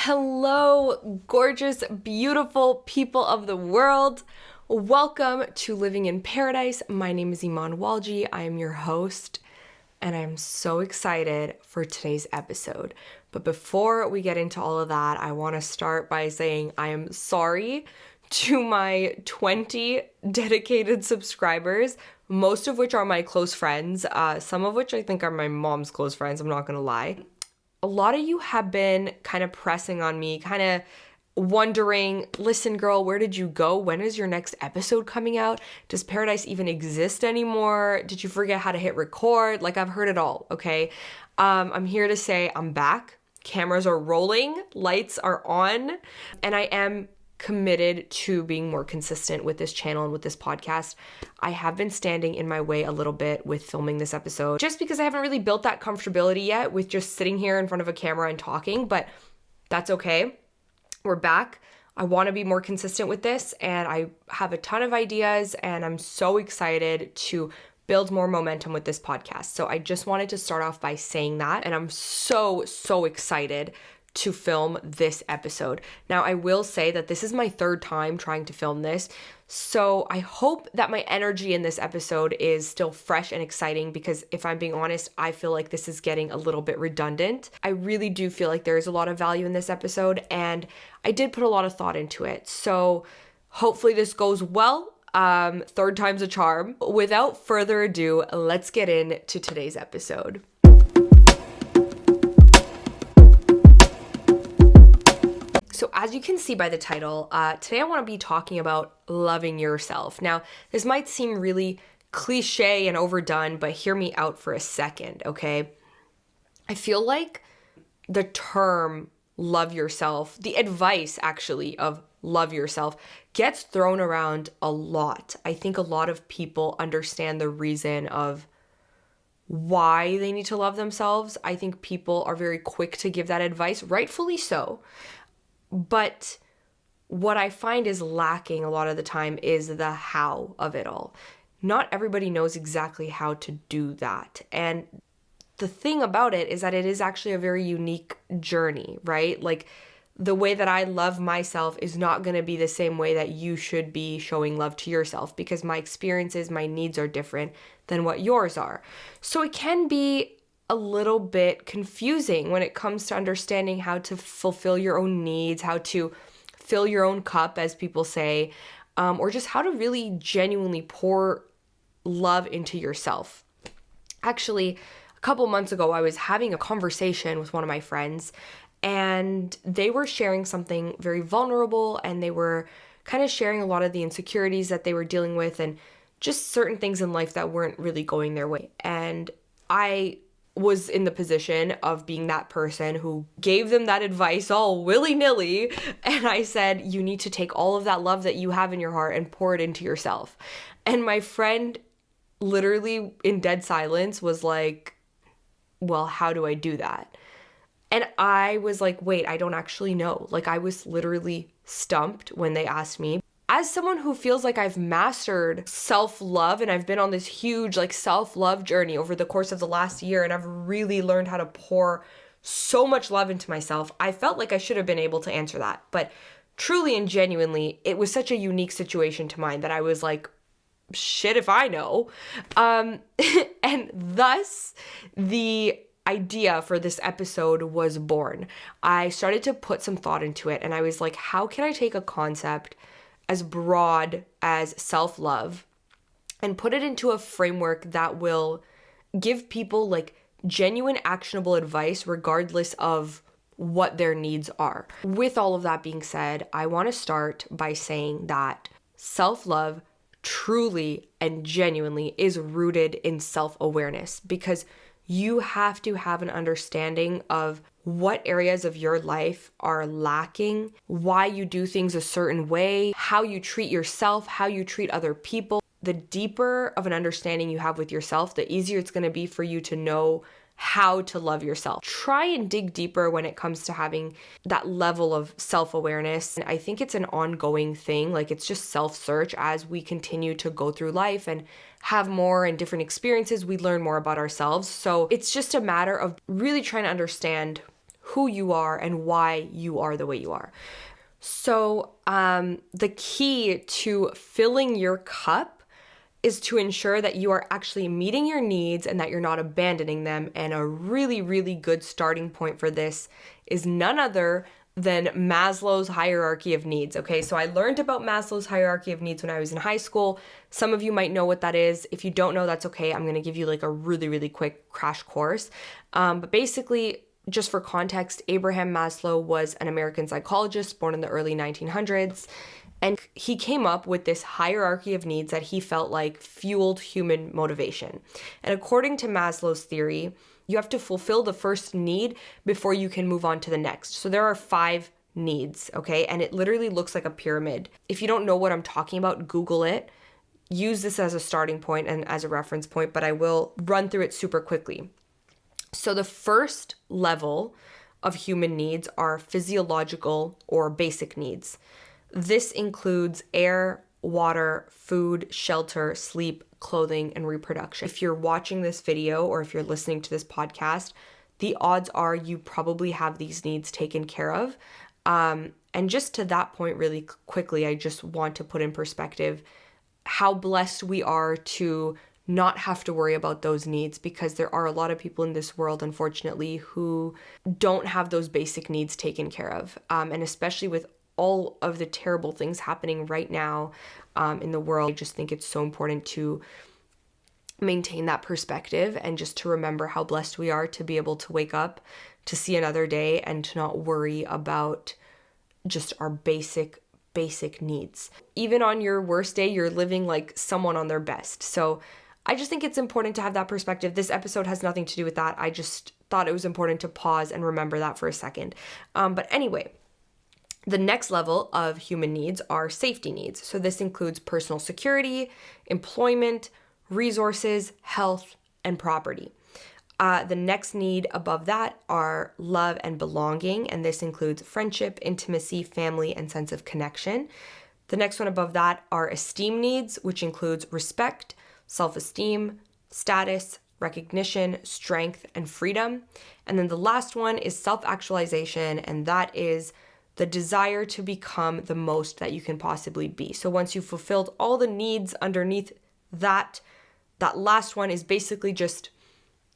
Hello, gorgeous, beautiful people of the world. Welcome to Living in Paradise. My name is Iman. I am your host, and I'm so excited for today's episode. But before we get into all of that, I want to start by saying I am sorry to my 20 dedicated subscribers, most of which are my close friends, some of which I think are my mom's close friends, I'm not going to lie. A lot of you have been kind of pressing on me, kind of wondering, listen, girl, where did you go? When is your next episode coming out? Does Paradise even exist anymore? Did you forget how to hit record? Like, I've heard it all, okay? I'm here to say I'm back. Cameras are rolling, lights are on, and I am committed to being more consistent with this channel and with this podcast. I have been standing in my way a little bit with filming this episode just because I haven't really built that comfortability yet with just sitting here in front of a camera and talking, but that's okay. We're back. I want to be more consistent with this, and I have a ton of ideas, and I'm so excited to build more momentum with this podcast. So I just wanted to start off by saying that, and I'm so excited to film this episode. Now, I will say that this is my third time trying to film this, so I hope that my energy in this episode is still fresh and exciting, because if I'm being honest, I feel like this is getting a little bit redundant. I really do feel like there is a lot of value in this episode, and I did put a lot of thought into it, so hopefully this goes well. Third time's a charm. Without further ado, let's get into today's episode. So as you can see by the title, today I want to be talking about loving yourself. Now, this might seem really cliche and overdone, but hear me out for a second, okay? I feel like the term love yourself, the advice actually of love yourself, gets thrown around a lot. I think a lot of people understand the reason of why they need to love themselves. I think people are very quick to give that advice, rightfully so. But what I find is lacking a lot of the time is the how of it all. Not everybody knows exactly how to do that. And the thing about it is that it is actually a very unique journey, right? Like, the way that I love myself is not going to be the same way that you should be showing love to yourself, because my experiences, my needs are different than what yours are. So it can be a little bit confusing when it comes to understanding how to fulfill your own needs, how to fill your own cup, as people say, or just how to really genuinely pour love into yourself. Actually, a couple months ago, I was having a conversation with one of my friends, and they were sharing something very vulnerable, and they were kind of sharing a lot of the insecurities that they were dealing with and just certain things in life that weren't really going their way. And I was in the position of being that person who gave them that advice all willy-nilly, and I said, you need to take all of that love that you have in your heart and pour it into yourself. And my friend literally in dead silence was like, well, how do I do that? And I was like, wait, I don't actually know. Like, I was literally stumped when they asked me. As someone who feels like I've mastered self-love, and I've been on this huge self-love journey over the course of the last year, and I've really learned how to pour so much love into myself, I felt like I should have been able to answer that. But truly and genuinely, it was such a unique situation to mine that I was like, shit if I know. And thus, the idea for this episode was born. I started to put some thought into it, and I was like, how can I take a concept as broad as self-love and put it into a framework that will give people genuine actionable advice regardless of what their needs are. With all of that being said, I want to start by saying that self-love truly and genuinely is rooted in self-awareness, because you have to have an understanding of what areas of your life are lacking, why you do things a certain way, how you treat yourself, how you treat other people. The deeper of an understanding you have with yourself, the easier it's going to be for you to know how to love yourself. Try and dig deeper when it comes to having that level of self-awareness. And I think it's an ongoing thing. It's just self-search as we continue to go through life and have more and different experiences. We learn more about ourselves. So it's just a matter of really trying to understand who you are and why you are the way you are. So the key to filling your cup is to ensure that you are actually meeting your needs and that you're not abandoning them. And a really, really good starting point for this is none other than Maslow's hierarchy of needs. Okay, so I learned about Maslow's hierarchy of needs when I was in high school. Some of you might know what that is. If you don't know, that's okay. I'm going to give you like a really, really quick crash course. But basically, just for context, Abraham Maslow was an American psychologist born in the early 1900s. And he came up with this hierarchy of needs that he felt like fueled human motivation. And according to Maslow's theory, you have to fulfill the first need before you can move on to the next. So there are 5 needs, okay? And it literally looks like a pyramid. If you don't know what I'm talking about, Google it. Use this as a starting point and as a reference point, but I will run through it super quickly. So the first level of human needs are physiological or basic needs. This includes air, water, food, shelter, sleep, clothing, and reproduction. If you're watching this video or if you're listening to this podcast, the odds are you probably have these needs taken care of. And just to that point really quickly, I just want to put in perspective how blessed we are to not have to worry about those needs, because there are a lot of people in this world, unfortunately, who don't have those basic needs taken care of. And especially with all of the terrible things happening right now in the world, I just think it's so important to maintain that perspective and just to remember how blessed we are to be able to wake up, to see another day, and to not worry about just our basic needs. Even on your worst day, you're living like someone on their best. So I just think it's important to have that perspective. This episode has nothing to do with that. I just thought it was important to pause and remember that for a second. But anyway, the next level of human needs are safety needs. So this includes personal security, employment, resources, health, and property. The next need above that are love and belonging, and this includes friendship, intimacy, family, and sense of connection. The next one above that are esteem needs, which includes respect, self-esteem, status, recognition, strength, and freedom. And then the last one is self-actualization, and that is the desire to become the most that you can possibly be. So once you've fulfilled all the needs underneath that last one is basically just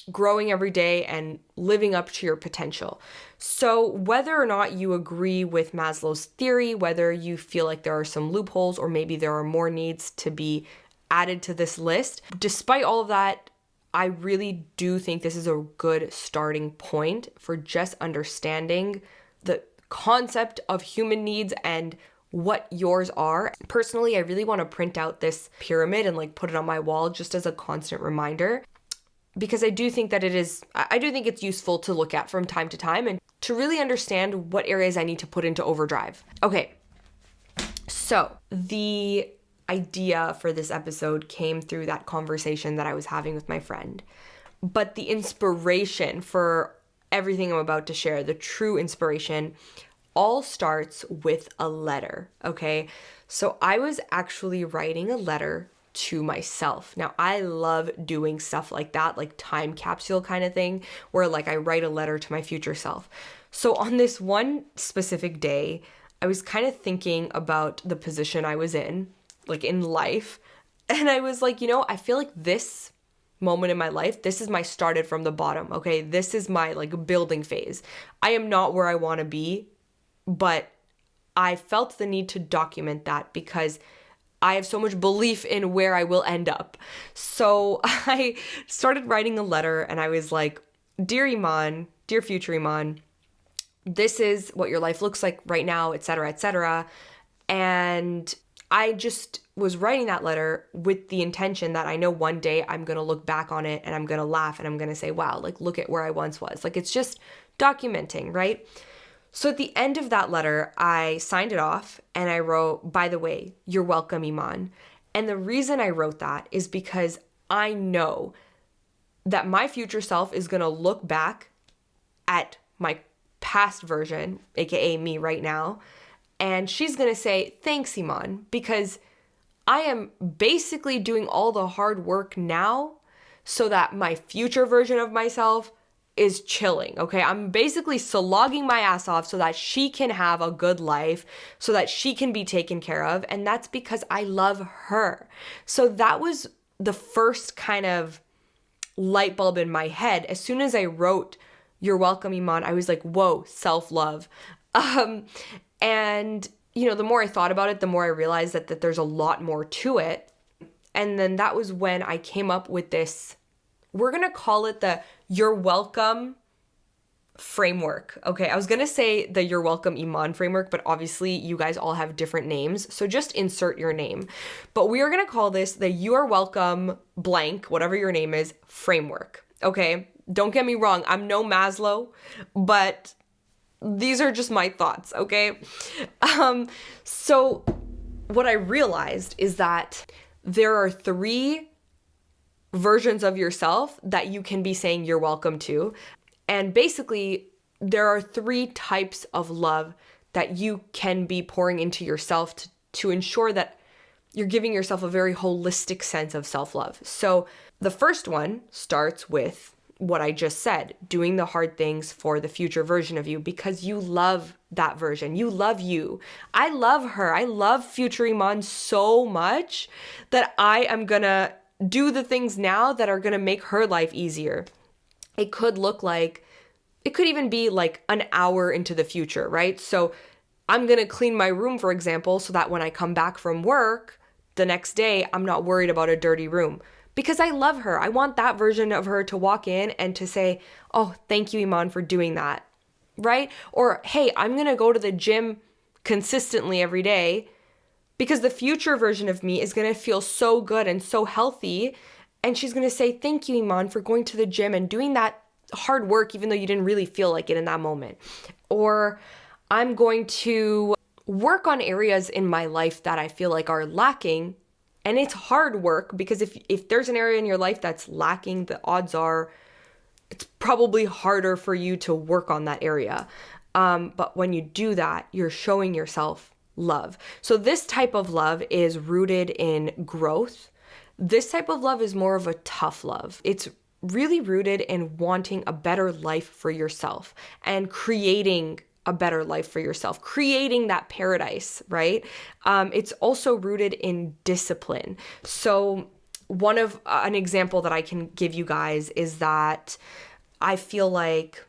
growing every day and living up to your potential. So whether or not you agree with Maslow's theory, whether you feel like there are some loopholes or maybe there are more needs to be added to this list, despite all of that, I really do think this is a good starting point for just understanding the concept of human needs and what yours are. Personally, I really want to print out this pyramid and like put it on my wall just as a constant reminder, because I do think it's useful to look at from time to time and to really understand what areas I need to put into overdrive. Okay, so the idea for this episode came through that conversation that I was having with my friend. But the inspiration for everything I'm about to share, the true inspiration, all starts with a letter, okay? So I was actually writing a letter to myself. Now, I love doing stuff like that, like time capsule kind of thing, where like I write a letter to my future self. So on this one specific day, I was kind of thinking about the position I was in, like in life. And I was like, I feel like this moment in my life, this is my started from the bottom, okay? This is my like building phase. I am not where I want to be, but I felt the need to document that because I have so much belief in where I will end up. So I started writing a letter and I was like, Dear Iman, dear future Iman, this is what your life looks like right now, etc., etc. And I just was writing that letter with the intention that I know one day I'm going to look back on it and I'm going to laugh and I'm going to say, wow, like look at where I once was. Like it's just documenting, right? So at the end of that letter, I signed it off and I wrote, by the way, you're welcome, Iman. And the reason I wrote that is because I know that my future self is going to look back at my past version, aka me right now, and she's going to say, thanks, Iman, because I am basically doing all the hard work now so that my future version of myself is chilling, okay? I'm basically slogging my ass off so that she can have a good life, so that she can be taken care of, and that's because I love her. So that was the first kind of light bulb in my head. As soon as I wrote, "You're welcome, Iman," I was like, whoa, self-love. And, the more I thought about it, the more I realized that there's a lot more to it. And then that was when I came up with this, we're going to call it the "You're welcome" framework. Okay, I was going to say the "You're welcome, Iman" framework, but obviously you guys all have different names. So just insert your name. But we are going to call this the "You are welcome" blank, whatever your name is, framework. Okay, don't get me wrong. I'm no Maslow, but these are just my thoughts. Okay. So what I realized is that there are 3 versions of yourself that you can be saying "you're welcome" to. And basically, there are 3 types of love that you can be pouring into yourself to ensure that you're giving yourself a very holistic sense of self-love. So the first one starts with what I just said, doing the hard things for the future version of you because you love that version. You love you. I love her. I love future Iman so much that I am gonna do the things now that are gonna make her life easier. It could even be like an hour into the future, right? So I'm going to clean my room, for example, so that when I come back from work the next day, I'm not worried about a dirty room because I love her. I want that version of her to walk in and to say, "Oh, thank you, Iman, for doing that," right? Or, "Hey, I'm going to go to the gym consistently every day because the future version of me is going to feel so good and so healthy. And she's going to say, "Thank you, Iman, for going to the gym and doing that hard work, even though you didn't really feel like it in that moment." Or I'm going to work on areas in my life that I feel like are lacking. And it's hard work because if there's an area in your life that's lacking, the odds are it's probably harder for you to work on that area. But when you do that, you're showing yourself love. So this type of love is rooted in growth. This type of love is more of a tough love. It's really rooted in wanting a better life for yourself and creating a better life for yourself, creating that paradise, right? It's also rooted in discipline. So an example that I can give you guys is that I feel like,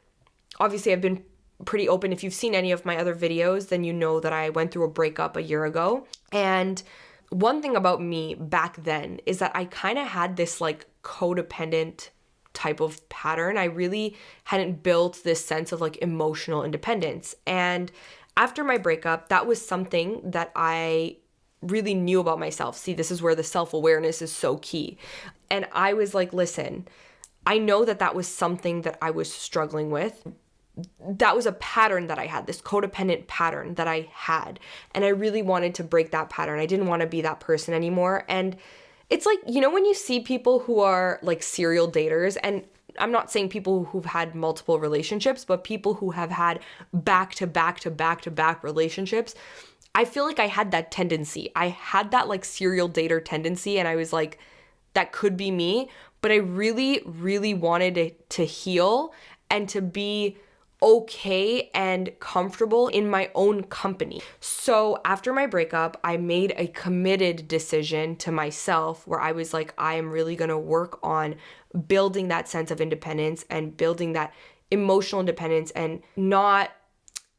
obviously I've been pretty open. If you've seen any of my other videos, then you know that I went through a breakup a year ago. And one thing about me back then is that I kind of had this like codependent type of pattern. I really hadn't built this sense of like emotional independence. And after my breakup, that was something that I really knew about myself. See, this is where the self-awareness is so key. And I was like, listen, I know that was something that I was struggling with. That was a pattern that I had, this codependent pattern that I had. And I really wanted to break that pattern. I didn't want to be that person anymore. And it's like, when you see people who are like serial daters, and I'm not saying people who've had multiple relationships, but people who have had back to back to back to back relationships, I feel like I had that tendency. I had that like serial dater tendency, and I was like, that could be me. But I really, really wanted it to heal and to be okay and comfortable in my own company. So after my breakup, I made a committed decision to myself where I was like, I am really going to work on building that sense of independence and building that emotional independence and not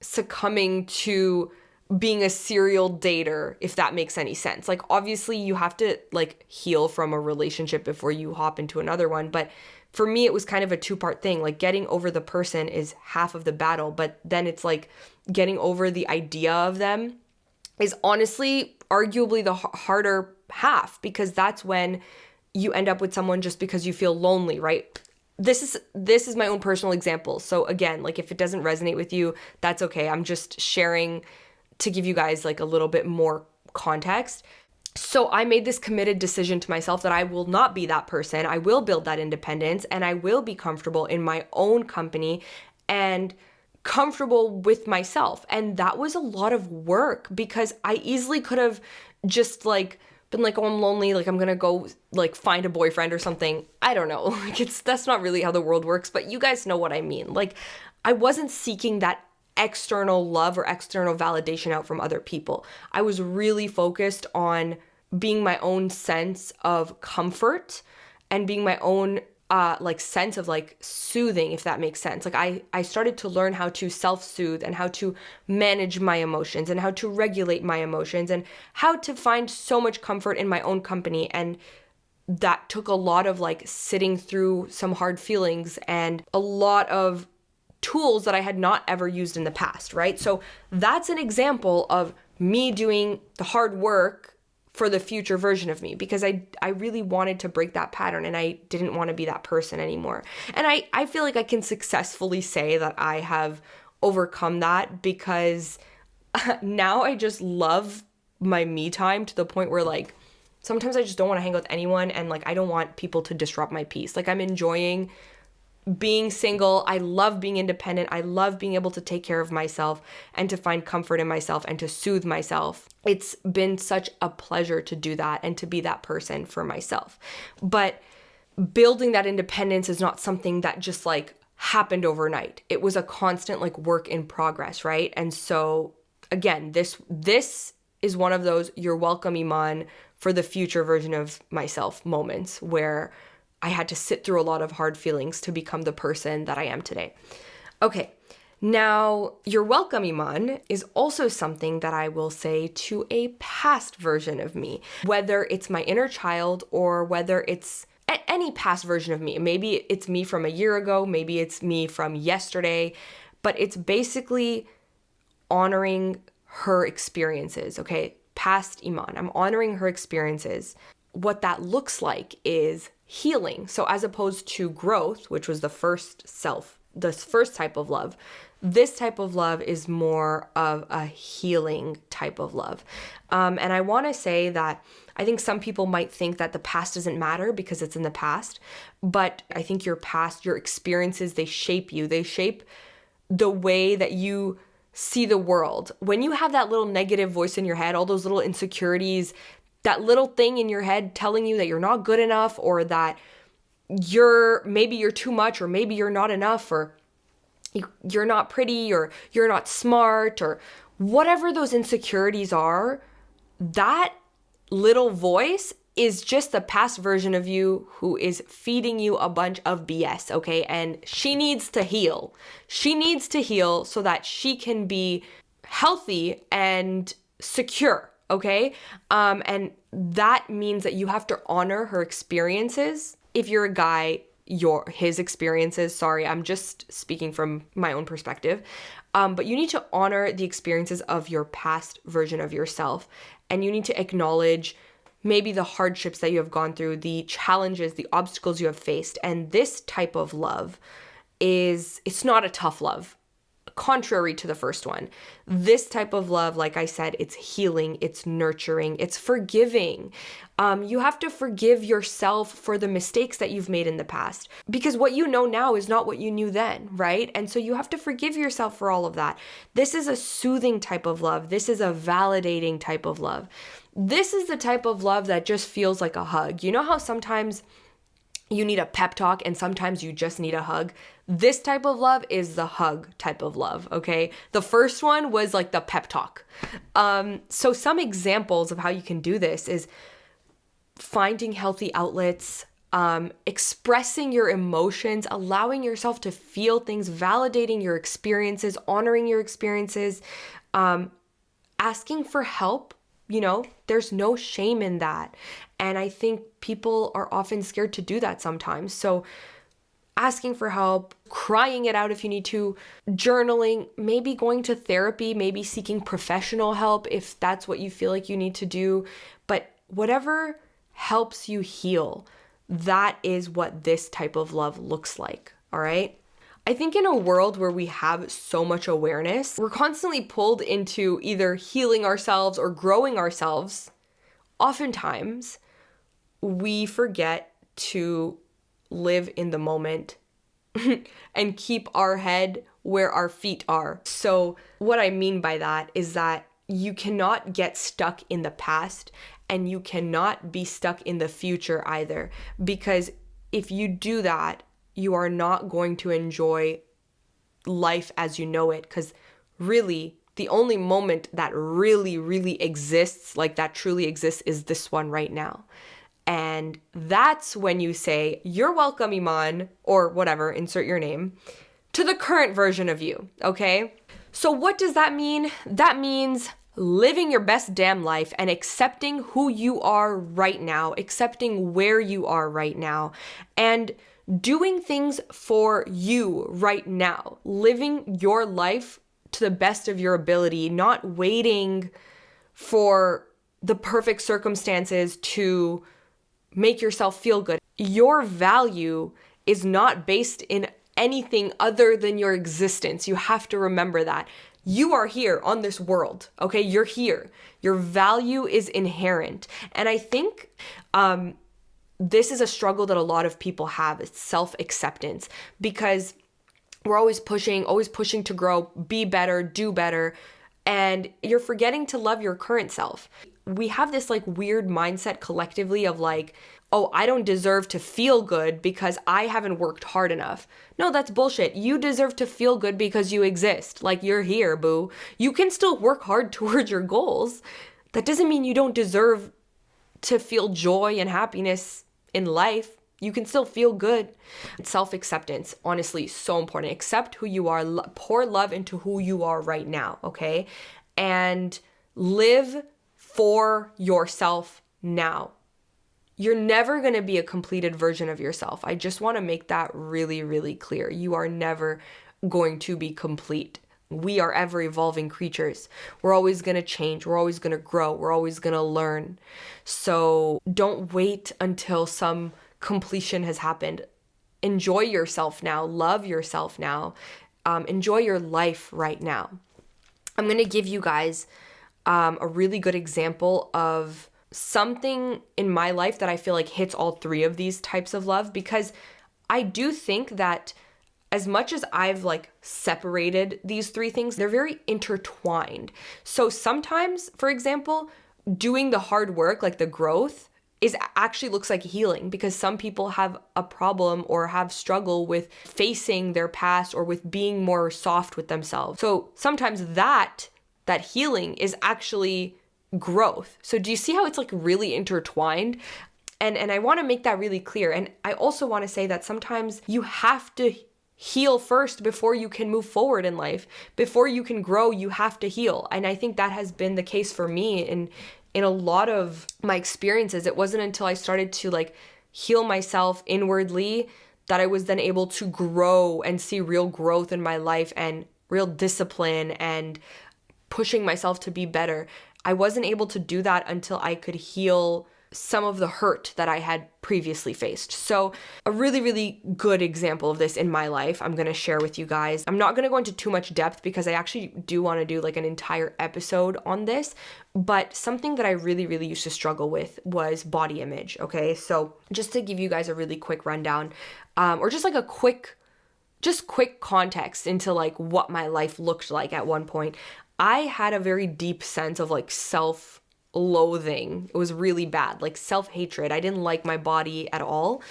succumbing to being a serial dater, if that makes any sense. Like, obviously you have to like heal from a relationship before you hop into another one, but for me, it was kind of a 2-part thing. Like, getting over the person is half of the battle, but then it's like getting over the idea of them is honestly arguably the harder half, because that's when you end up with someone just because you feel lonely, right? This is my own personal example. So again, like, if it doesn't resonate with you, that's okay. I'm just sharing to give you guys like a little bit more context. So I made this committed decision to myself that I will not be that person. I will build that independence, and I will be comfortable in my own company and comfortable with myself. And that was a lot of work, because I easily could have just like been like, oh, I'm lonely, like I'm gonna go like find a boyfriend or something. I don't know. Like that's not really how the world works, but you guys know what I mean. Like I wasn't seeking that external love or external validation out from other people. I was really focused on being my own sense of comfort and being my own like sense of like soothing, if that makes sense. Like I started to learn how to self-soothe and how to manage my emotions and how to regulate my emotions and how to find so much comfort in my own company. And that took a lot of like sitting through some hard feelings and a lot of tools that I had not ever used in the past, right? So that's an example of me doing the hard work for the future version of me, because I really wanted to break that pattern and I didn't want to be that person anymore. And I feel like I can successfully say that I have overcome that, because now I just love my me time to the point where like sometimes I just don't want to hang out with anyone, and like I don't want people to disrupt my peace. Like I'm enjoying being single. I love being independent. I love being able to take care of myself and to find comfort in myself and to soothe myself. It's been such a pleasure to do that and to be that person for myself. But building that independence is not something that just like happened overnight. It was a constant like work in progress, right? And so again, this is one of those you're welcome, Iman, for the future version of myself moments where I had to sit through a lot of hard feelings to become the person that I am today. Okay, now you're welcome, Iman, is also something that I will say to a past version of me, whether it's my inner child or whether it's any past version of me. Maybe it's me from a year ago, maybe it's me from yesterday, but it's basically honoring her experiences, okay? Past Iman, I'm honoring her experiences. What that looks like is healing. So as opposed to growth, which was the first type of love, this type of love is more of a healing type of love. And I want to say that I think some people might think that the past doesn't matter because it's in the past, but I think your past, your experiences, they shape you. They shape the way that you see the world. When you have that little negative voice in your head, all those little insecurities, that little thing in your head telling you that you're not good enough, or that maybe you're too much, or maybe you're not enough, or you're not pretty, or you're not smart, or whatever those insecurities are, that little voice is just the past version of you who is feeding you a bunch of BS, okay? And she needs to heal. She needs to heal so that she can be healthy and secure. Okay? And that means that you have to honor her experiences. If you're a guy, his experiences, sorry, I'm just speaking from my own perspective. But you need to honor the experiences of your past version of yourself. And you need to acknowledge maybe the hardships that you have gone through, the challenges, the obstacles you have faced. And this type of love it's not a tough love. Contrary to the first one, this type of love, like I said, it's healing, it's nurturing, it's forgiving. You have to forgive yourself for the mistakes that you've made in the past, because what you know now is not what you knew then, right? And so you have to forgive yourself for all of that. This is a soothing type of love. This is a validating type of love. This is the type of love that just feels like a hug. You know how sometimes you need a pep talk and sometimes you just need a hug? This type of love is the hug type of love, okay? The first one was like the pep talk. So some examples of how you can do this is finding healthy outlets, expressing your emotions, allowing yourself to feel things, validating your experiences, honoring your experiences, asking for help. You know, there's no shame in that. And I think people are often scared to do that sometimes. So asking for help, crying it out if you need to, journaling, maybe going to therapy, maybe seeking professional help if that's what you feel like you need to do. But whatever helps you heal, that is what this type of love looks like, all right? I think in a world where we have so much awareness, we're constantly pulled into either healing ourselves or growing ourselves. Oftentimes, we forget to live in the moment and keep our head where our feet are. So what I mean by that is that you cannot get stuck in the past and you cannot be stuck in the future either, because if you do that, you are not going to enjoy life as you know it, because really the only moment that really exists, like that truly exists, is this one right now. And that's when you say, you're welcome, Iman, or whatever, insert your name, to the current version of you, okay? So what does that mean? That means living your best damn life and accepting who you are right now, accepting where you are right now, and doing things for you right now, living your life to the best of your ability, not waiting for the perfect circumstances to make yourself feel good. Your value is not based in anything other than your existence. You have to remember that. You are here on this world, okay? You're here. Your value is inherent. And I think this is a struggle that a lot of people have. It's self-acceptance, because we're always pushing to grow, be better, do better, and you're forgetting to love your current self. We have this like weird mindset collectively of like, oh, I don't deserve to feel good because I haven't worked hard enough. No, that's bullshit. You deserve to feel good because you exist. Like, you're here, boo. You can still work hard towards your goals. That doesn't mean you don't deserve to feel joy and happiness in life. You can still feel good. Self-acceptance, honestly, so important. Accept who you are. Pour love into who you are right now, okay? And live for yourself now. You're never going to be a completed version of yourself. I just want to make that really clear. You are never going to be complete. We are ever evolving creatures. We're always going to change. We're always going to grow. We're always going to learn. So don't wait until some completion has happened. Enjoy yourself now. Love yourself now. Enjoy your life right now. I'm going to give you guys a really good example of something in my life that I feel like hits all three of these types of love, because I do think that as much as I've like separated these three things, they're very intertwined. So sometimes, for example, doing the hard work, like the growth, is actually looks like healing, because some people have a problem or have struggle with facing their past or with being more soft with themselves. So sometimes that healing is actually growth. So do you see how it's like really intertwined? And I want to make that really clear. And I also want to say that sometimes you have to heal first before you can move forward in life. Before you can grow, you have to heal. And I think that has been the case for me in a lot of my experiences. It wasn't until I started to like heal myself inwardly that I was then able to grow and see real growth in my life and real discipline and pushing myself to be better. I wasn't able to do that until I could heal some of the hurt that I had previously faced. So a really good example of this in my life I'm going to share with you guys. I'm not going to go into too much depth because I actually do want to do like an entire episode on this, but something that I really used to struggle with was body image, okay? So just to give you guys a really quick rundown, or just like a quick context into like what my life looked like at one point. I had a very deep sense of like self-loathing. It was really bad, like self-hatred. I didn't like my body at all.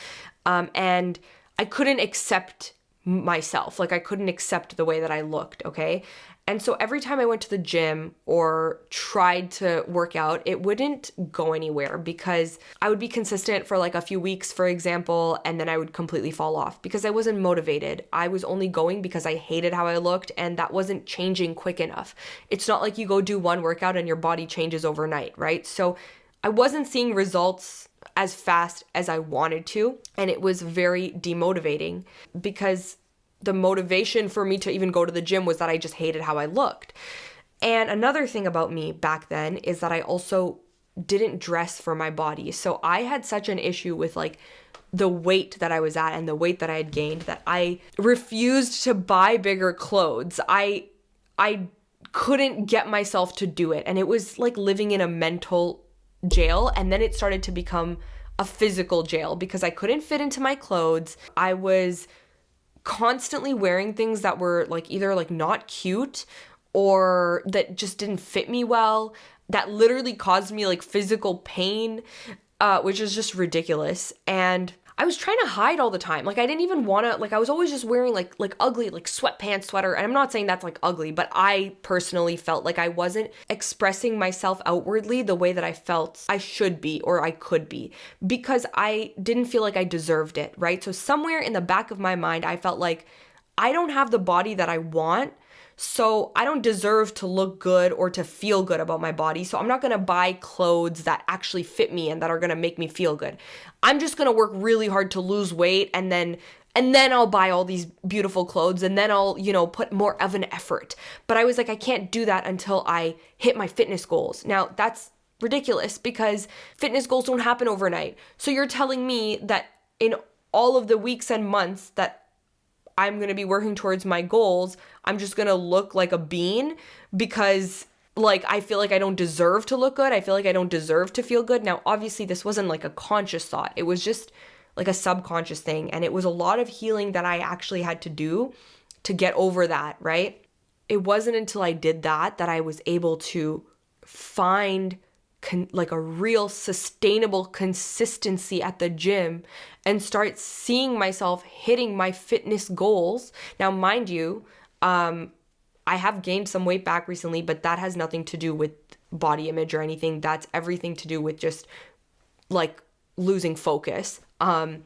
And I couldn't accept myself. Like I couldn't accept the way that I looked, okay? And so every time I went to the gym or tried to work out, it wouldn't go anywhere because I would be consistent for like a few weeks, for example, and then I would completely fall off because I wasn't motivated. I was only going because I hated how I looked, and that wasn't changing quick enough. It's not like you go do one workout and your body changes overnight, right? So I wasn't seeing results as fast as I wanted to, and it was very demotivating because the motivation for me to even go to the gym was that I just hated how I looked. And another thing about me back then is that I also didn't dress for my body. So I had such an issue with like the weight that I was at and the weight that I had gained that I refused to buy bigger clothes. I couldn't get myself to do it. And it was like living in a mental jail. And then it started to become a physical jail because I couldn't fit into my clothes. I was constantly wearing things that were like either like not cute or that just didn't fit me well, that literally caused me like physical pain, which is just ridiculous. And I was trying to hide all the time. Like I didn't even want to, like I was always just wearing like ugly, like sweatpants, sweater. And I'm not saying that's like ugly, but I personally felt like I wasn't expressing myself outwardly the way that I felt I should be or I could be, because I didn't feel like I deserved it, right? So somewhere in the back of my mind, I felt like I don't have the body that I want. So I don't deserve to look good or to feel good about my body. So I'm not going to buy clothes that actually fit me and that are going to make me feel good. I'm just going to work really hard to lose weight, and then I'll buy all these beautiful clothes, and then I'll, put more of an effort. But I was like, I can't do that until I hit my fitness goals. Now that's ridiculous because fitness goals don't happen overnight. So you're telling me that in all of the weeks and months that I'm going to be working towards my goals, I'm just going to look like a bean because like I feel like I don't deserve to look good. I feel like I don't deserve to feel good. Now, obviously, this wasn't like a conscious thought. It was just like a subconscious thing. And it was a lot of healing that I actually had to do to get over that, right? It wasn't until I did that I was able to find like a real sustainable consistency at the gym and start seeing myself hitting my fitness goals. Now, mind you, I have gained some weight back recently, but that has nothing to do with body image or anything. That's everything to do with just like losing focus. And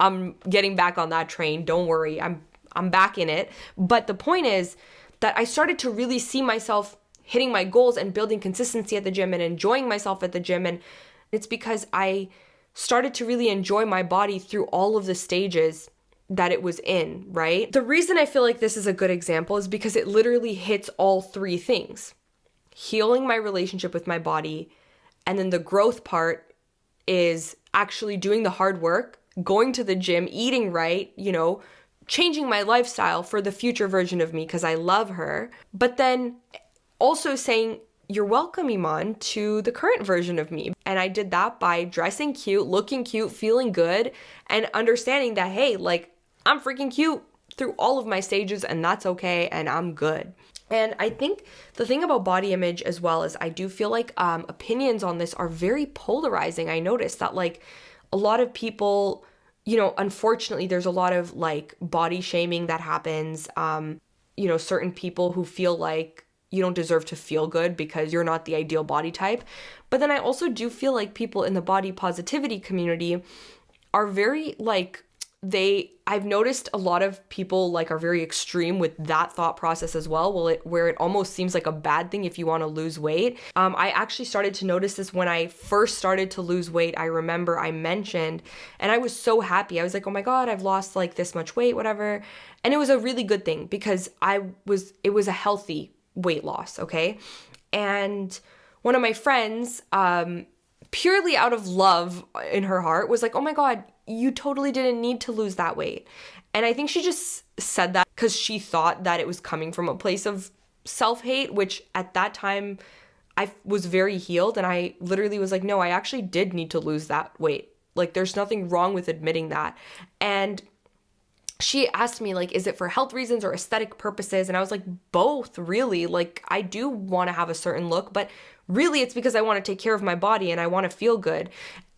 I'm getting back on that train. Don't worry. I'm back in it. But the point is that I started to really see myself hitting my goals and building consistency at the gym and enjoying myself at the gym. And it's because I started to really enjoy my body through all of the stages that it was in, right? The reason I feel like this is a good example is because it literally hits all three things. Healing my relationship with my body, and then the growth part is actually doing the hard work, going to the gym, eating right, changing my lifestyle for the future version of me because I love her. But then also saying, you're welcome, Iman, to the current version of me. And I did that by dressing cute, looking cute, feeling good, and understanding that, hey, like, I'm freaking cute through all of my stages, and that's okay, and I'm good. And I think the thing about body image as well is I do feel like opinions on this are very polarizing. I noticed that, like, a lot of people, unfortunately, there's a lot of, like, body shaming that happens. Certain people who feel like you don't deserve to feel good because you're not the ideal body type. But then I also do feel like people in the body positivity community are very like, I've noticed a lot of people like are very extreme with that thought process as well, where it almost seems like a bad thing if you want to lose weight. I actually started to notice this when I first started to lose weight. I remember I mentioned, and I was so happy. I was like, oh my God, I've lost like this much weight, whatever. And it was a really good thing because it was a healthy weight loss, okay? And one of my friends, purely out of love in her heart, was like, oh my God, you totally didn't need to lose that weight. And I think she just said that because she thought that it was coming from a place of self-hate, which at that time I was very healed. And I literally was like, no, I actually did need to lose that weight. Like, there's nothing wrong with admitting that. And she asked me, like, is it for health reasons or aesthetic purposes? And I was like, both, really. Like, I do want to have a certain look, but really it's because I want to take care of my body and I want to feel good.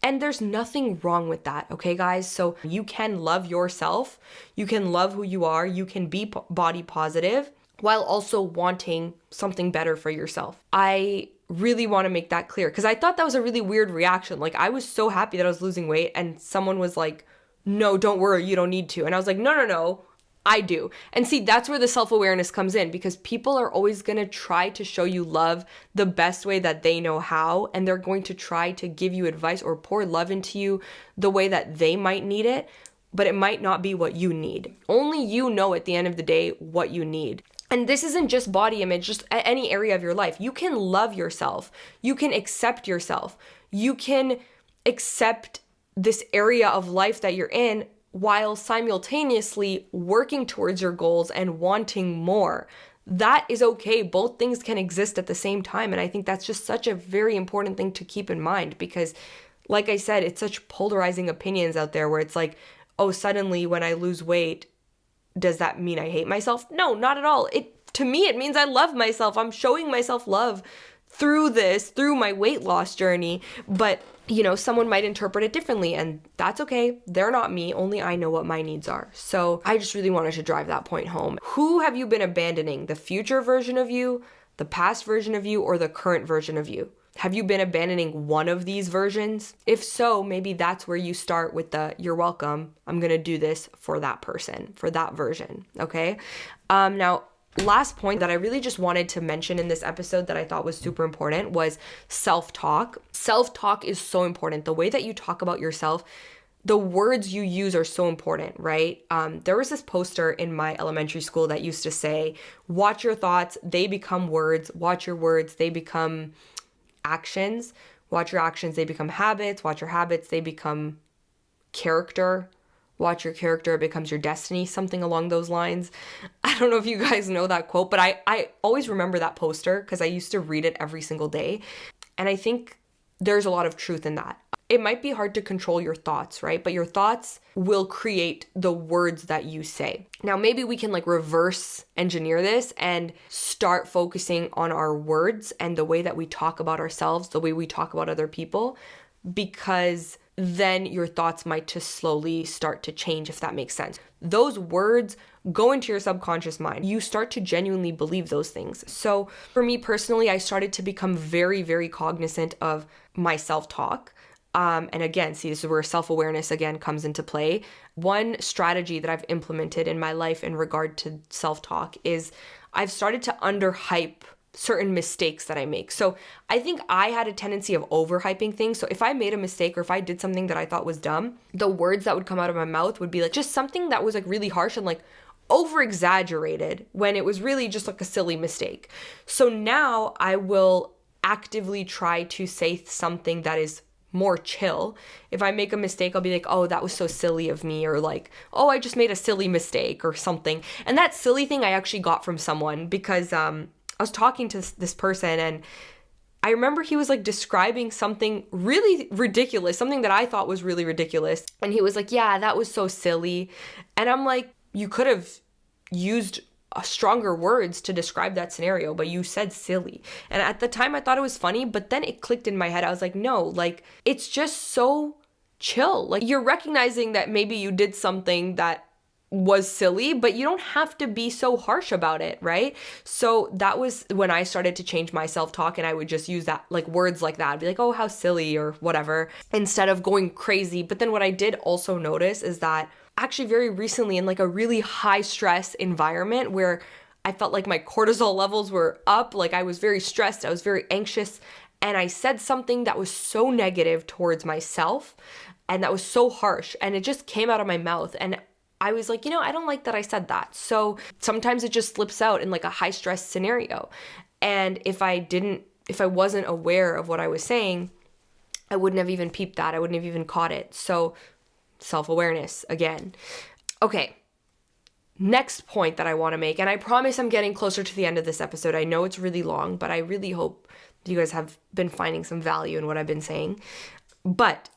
And there's nothing wrong with that, okay, guys? So you can love yourself. You can love who you are. You can be body positive while also wanting something better for yourself. I really want to make that clear because I thought that was a really weird reaction. Like, I was so happy that I was losing weight and someone was like, no, don't worry, you don't need to. And I was like, no, I do. And see, that's where the self-awareness comes in, because people are always going to try to show you love the best way that they know how. And they're going to try to give you advice or pour love into you the way that they might need it, but it might not be what you need. Only you know at the end of the day what you need. And this isn't just body image, just any area of your life. You can love yourself. You can accept yourself. You can accept this area of life that you're in while simultaneously working towards your goals and wanting more. That is okay. Both things can exist at the same time. And I think that's just such a very important thing to keep in mind because, like I said, it's such polarizing opinions out there where it's like, oh, suddenly when I lose weight, does that mean I hate myself? No, not at all. It to me, it means I love myself. I'm showing myself love through this, through my weight loss journey. But, someone might interpret it differently, and that's okay. They're not me. Only I know what my needs are. So I just really wanted to drive that point home. Who have you been abandoning? The future version of you, the past version of you, or the current version of you? Have you been abandoning one of these versions? If so, maybe that's where you start with the, you're welcome. I'm going to do this for that person, for that version. Okay. Now, last point that I really just wanted to mention in this episode that I thought was super important was self-talk. Self-talk is so important. The way that you talk about yourself, the words you use are so important, right? There was this poster in my elementary school that used to say, watch your thoughts, they become words. Watch your words, they become actions. Watch your actions, they become habits. Watch your habits, they become character. Watch your character, it becomes your destiny, something along those lines. I don't know if you guys know that quote, but I always remember that poster because I used to read it every single day. And I think there's a lot of truth in that. It might be hard to control your thoughts, right? But your thoughts will create the words that you say. Now, maybe we can reverse engineer this and start focusing on our words and the way that we talk about ourselves, the way we talk about other people, because then your thoughts might just slowly start to change, if that makes sense. Those words go into your subconscious mind. You start to genuinely believe those things. So for me personally, I started to become very, very cognizant of my self-talk. And again, see, this is where self-awareness again comes into play. One strategy that I've implemented in my life in regard to self-talk is I've started to underhype certain mistakes that I make. So I think I had a tendency of overhyping things. So if I made a mistake or if I did something that I thought was dumb, the words that would come out of my mouth would be just something that was really harsh and over exaggerated when it was really just a silly mistake. So now I will actively try to say something that is more chill. If I make a mistake, I'll be oh, that was so silly of me, or oh, I just made a silly mistake or something. And that silly thing I actually got from someone because I was talking to this person and I remember he was describing something really ridiculous, something that I thought was really ridiculous. And he was yeah, that was so silly. And I'm you could have used stronger words to describe that scenario, but you said silly. And at the time I thought it was funny, but then it clicked in my head. I was no, it's just so chill. You're recognizing that maybe you did something that was silly, but you don't have to be so harsh about it, right? So that was when I started to change my self-talk, and I would just use that words like that. I'd be oh, how silly or whatever, instead of going crazy. But then what I did also notice is that actually very recently in a really high stress environment where I felt my cortisol levels were up, I was very stressed, I was very anxious, and I said something that was so negative towards myself and that was so harsh, and it just came out of my mouth, and I was I don't like that I said that. So sometimes it just slips out in a high stress scenario. And if I wasn't aware of what I was saying, I wouldn't have even peeped that. I wouldn't have even caught it. So self-awareness again. Okay. Next point that I want to make, and I promise I'm getting closer to the end of this episode. I know it's really long, but I really hope you guys have been finding some value in what I've been saying. But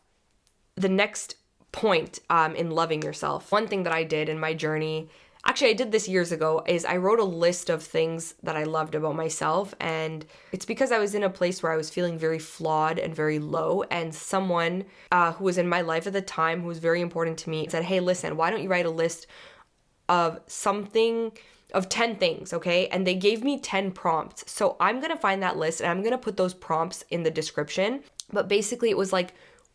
the next point in loving yourself, one thing that I did in my journey, actually I did this years ago, is I wrote a list of things that I loved about myself. And it's because I was in a place where I was feeling very flawed and very low, and someone who was in my life at the time, who was very important to me, said, hey, listen, why don't you write a list of 10 things, okay? And they gave me 10 prompts. So I'm gonna find that list and I'm gonna put those prompts in the description. But basically it was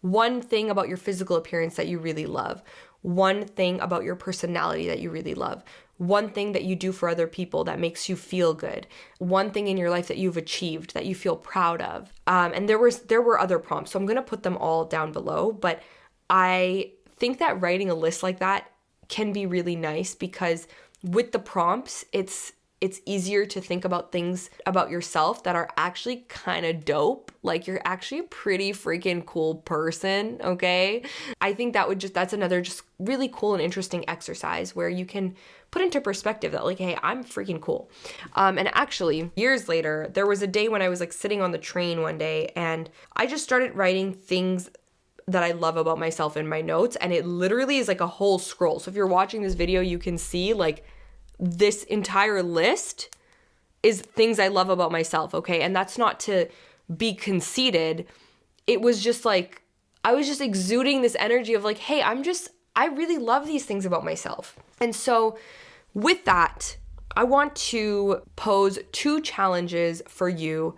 one thing about your physical appearance that you really love, one thing about your personality that you really love, one thing that you do for other people that makes you feel good, one thing in your life that you've achieved that you feel proud of. And there were other prompts, so I'm going to put them all down below. But I think that writing a list like that can be really nice because with the prompts, it's easier to think about things about yourself that are actually kind of dope. You're actually a pretty freaking cool person, okay? I think that's another just really cool and interesting exercise where you can put into perspective that hey, I'm freaking cool. And actually, years later, there was a day when I was sitting on the train one day and I just started writing things that I love about myself in my notes, and it literally is a whole scroll. So if you're watching this video, you can see this entire list is things I love about myself, okay? And that's not to be conceited. It was just like, I was just exuding this energy of like, hey, I really love these things about myself. And so with that, I want to pose 2 challenges for you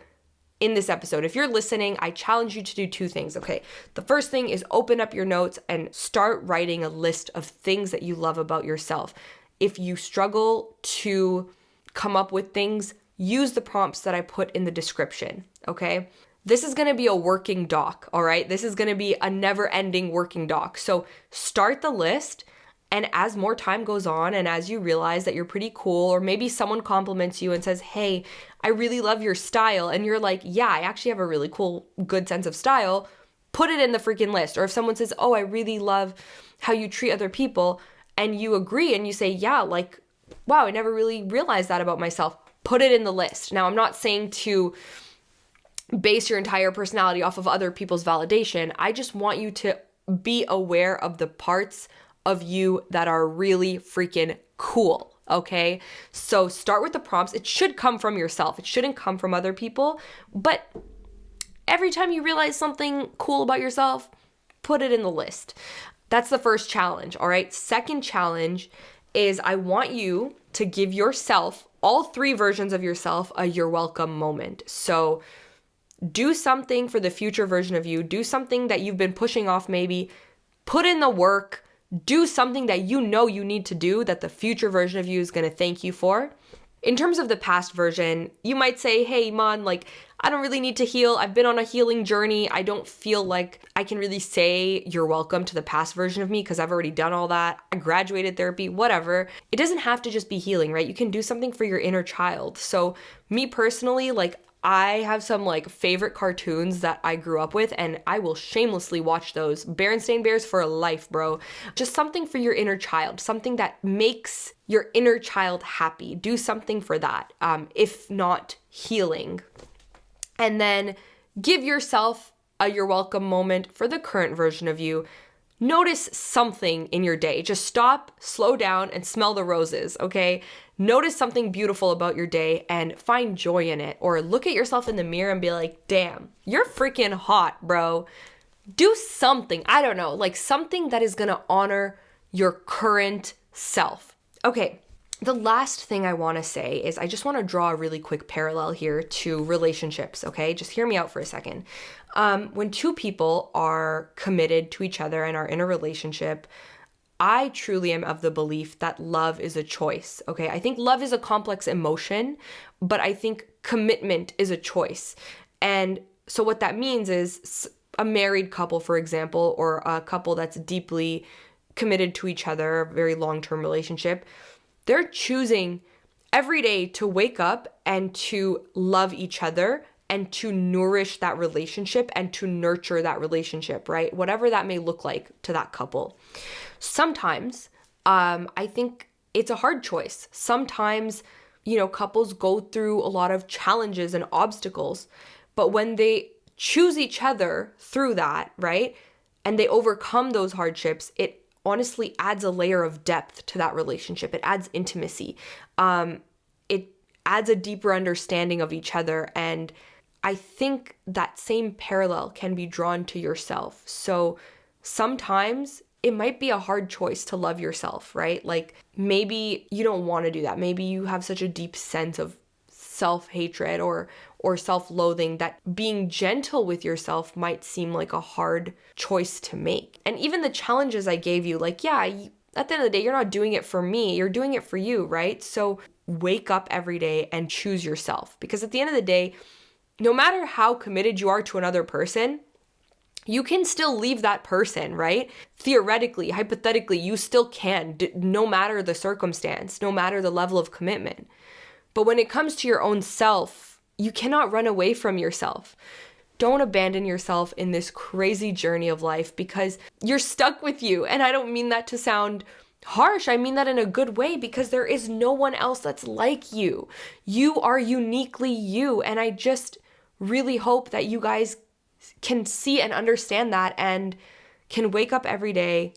in this episode. If you're listening, I challenge you to do 2 things, okay? The first thing is open up your notes and start writing a list of things that you love about yourself. If you struggle to come up with things, use the prompts that I put in the description, okay? This is going to be a working doc, all right? This is going to be a never-ending working doc. So start the list, and as more time goes on and as you realize that you're pretty cool, or maybe someone compliments you and says, hey, I really love your style, and you're like, yeah, I actually have a really cool, good sense of style, put it in the freaking list. Or if someone says, oh, I really love how you treat other people, and you agree and you say, yeah, like, wow, I never really realized that about myself, put it in the list. Now, I'm not saying to base your entire personality off of other people's validation. I just want you to be aware of the parts of you that are really freaking cool, okay? So start with the prompts. It should come from yourself. It shouldn't come from other people. But every time you realize something cool about yourself, put it in the list. That's the first challenge, all right? Second challenge is I want you to give yourself, all 3 versions of yourself, a you're welcome moment. So do something for the future version of you. Do something that you've been pushing off maybe. Put in the work. Do something that you know you need to do that the future version of you is going to thank you for. In terms of the past version, you might say, hey, Iman, like, I don't really need to heal. I've been on a healing journey. I don't feel like I can really say you're welcome to the past version of me because I've already done all that. I graduated therapy, whatever. It doesn't have to just be healing, right? You can do something for your inner child. So me personally, like, I have some like favorite cartoons that I grew up with, and I will shamelessly watch those. Berenstain Bears for life, bro. Just something for your inner child, something that makes your inner child happy. Do something for that, if not healing. And then give yourself a you're welcome moment for the current version of you. Notice something in your day. Just stop, slow down, and smell the roses, okay? Notice something beautiful about your day and find joy in it. Or look at yourself in the mirror and be like, damn, you're freaking hot, bro. Do something, I don't know, like something that is gonna honor your current self. Okay, the last thing I wanna say is I just wanna draw a really quick parallel here to relationships, okay? Just hear me out for a second. When 2 people are committed to each other and are in a relationship, I truly am of the belief that love is a choice, okay? I think love is a complex emotion, but I think commitment is a choice. And so what that means is a married couple, for example, or a couple that's deeply committed to each other, a very long-term relationship, they're choosing every day to wake up and to love each other and to nourish that relationship and to nurture that relationship, right? Whatever that may look like to that couple. Sometimes, I think it's a hard choice. Sometimes, couples go through a lot of challenges and obstacles, but when they choose each other through that, right, and they overcome those hardships, it honestly adds a layer of depth to that relationship. It adds intimacy. It adds a deeper understanding of each other. And I think that same parallel can be drawn to yourself. So sometimes it might be a hard choice to love yourself, right? Like maybe you don't want to do that. Maybe you have such a deep sense of self-hatred or self-loathing that being gentle with yourself might seem like a hard choice to make. And even the challenges I gave you, like, yeah, at the end of the day, you're not doing it for me, you're doing it for you, right? So wake up every day and choose yourself. Because at the end of the day, no matter how committed you are to another person, you can still leave that person, right? Theoretically, hypothetically, you still can, no matter the circumstance, no matter the level of commitment. But when it comes to your own self, you cannot run away from yourself. Don't abandon yourself in this crazy journey of life because you're stuck with you. And I don't mean that to sound harsh. I mean that in a good way because there is no one else that's like you. You are uniquely you. And I just really hope that you guys can see and understand that and can wake up every day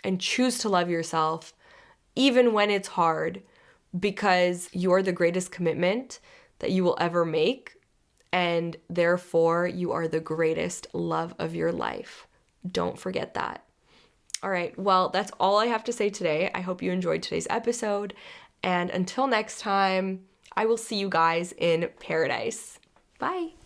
and choose to love yourself, even when it's hard, because you're the greatest commitment that you will ever make, and therefore you are the greatest love of your life. Don't forget that. All right, well, that's all I have to say today. I hope you enjoyed today's episode, and until next time, I will see you guys in paradise. Bye.